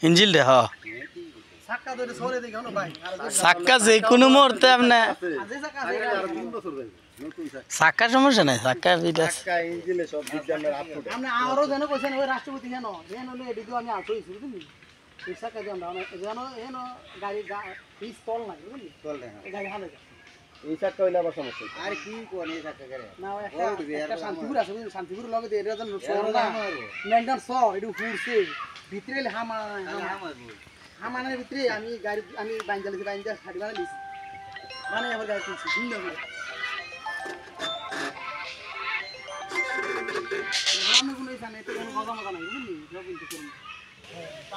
ইঞ্জিল রে হ্যাঁ চাক্কা যে কোনো মুহূর্তে আপনি চাক্কার সমস্যা নাই চাক্কা আরো যেন কইছেন ওই রাষ্ট্রপতি হেন হেন হলে এদিকে আমি আলতো হইছি বুঝলি এই চাক্কা দিয়ে আমরা যেন হেন গাড়ি স্থল নাই বুঝলি গাড়ি হালে এই চাক্কা হইলে আবার সমস্যা আর কি কোন এই চাক্কা করে না একটা শান্তিপুর আছে বুঝলি শান্তিপুর লগে দিয়ে এটা যেন শহর না মেন্টাল শহর এটা ফুরছে ভিতরে হামানের ভিতরে আমি গাড়ি আমি বাইঞ্জা ছাড়ি বানাইছি মানে আবার গাড়ি তুলছি ভিন্ন করে আমি কোনো জানি তো কোনো কথা মতো নাই বুঝলি সব কিন্তু করুন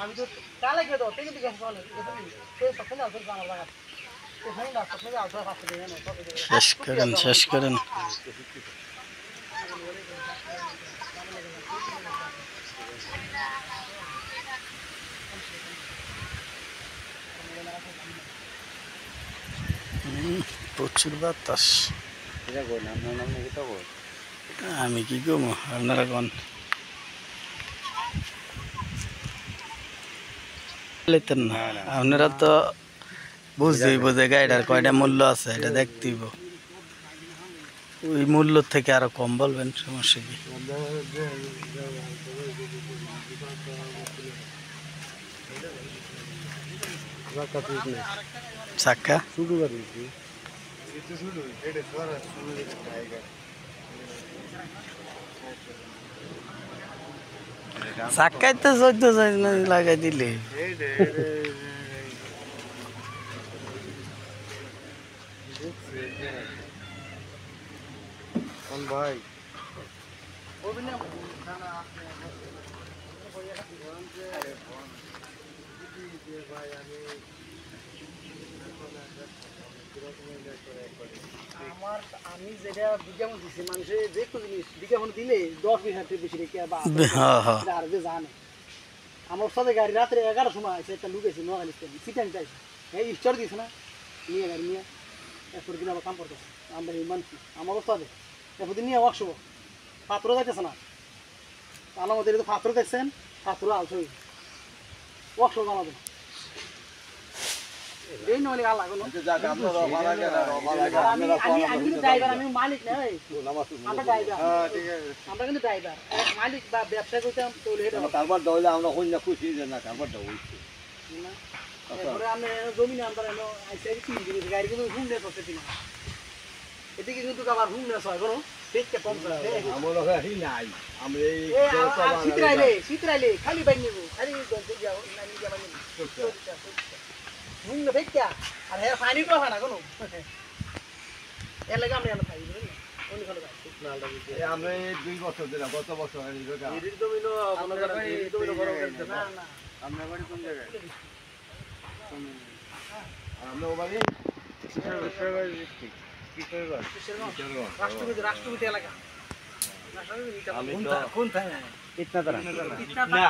আমি তো কালে গেল থেকে দিকে চলে সে সকালে আসলে জানা লাগা ওখানে না সকালে আসলে ফাস্ট দিয়ে না শেষ করেন প্রচুর বাতাস আমি কি কমো আপনারা কোন না আপনারা তো বুঝতেই বোঝে গাড়িটার কয়টা মূল্য আছে এটা দেখতেইব ওই মূল্য থেকে আরো কম বলবেন সমস্যা কি চাক্কা চাক্কাই তো 14 লাগাই দিলে ভাই আমি যেটা বিজ্ঞাপন দিচ্ছি মানুষের যে কোনো জিনিস বিজ্ঞাপন দিলে 10-20 হাজার বেশি রেখে আর যে জানে আমার সাথে গাড়ি রাত্রে 11 সময় আছে একটা লুক আছে নোয়াখালী সিটাং চাই এই স্টোর দিয়েছে না নিয়ে গাড়ি নিয়ে এরপর দিন আবার কাম করতেছে আমরা এই মানছি আমার সাথে এরপর দিন নিয়ে ওয়ার্কশপ পাত্র যাইতেছে না আমাদের তো পাত্র দেখছেন পাত্র আলছো ওয়ার্কশপ বানাবে এই নইলে আল্লাহ কোনো আমি ড্রাইভার আমি মালিক না আমরা ড্রাইভার আমরা কিন্তু ড্রাইভার মালিক বা ব্যবসা করতাম কারবার দইলে আমরা কইনা খুশি যে না কারবার দইছি না এরপরে আমরা জমি না আমরা আইসা কি জিনিস গাড়ি কিন্তু হুম নে করতে না এদিকে কিন্তু আবার হুম না হয় কোনো দেখতে কম করে আমরা হি নাই আমরা এই শীতরাইলে খালি বাইন নিব খালি যাও না নিয়ে যাবেন হুম না দেখতে আর হে পানি তো হয় না কোনো এর লাগে আমরা খাই বুঝলেন না অন্য ভালো গাছ আমরা 2 বছর দিলাম গত বছর এই জায়গা এর জমিনো মনে করেন এর জমিনো বড় করতে না না আমরা বাড়ি কোন জায়গায় আমরা বাড়ি রাষ্ট্রপতি এলাকা কোন থাকে ইতনা না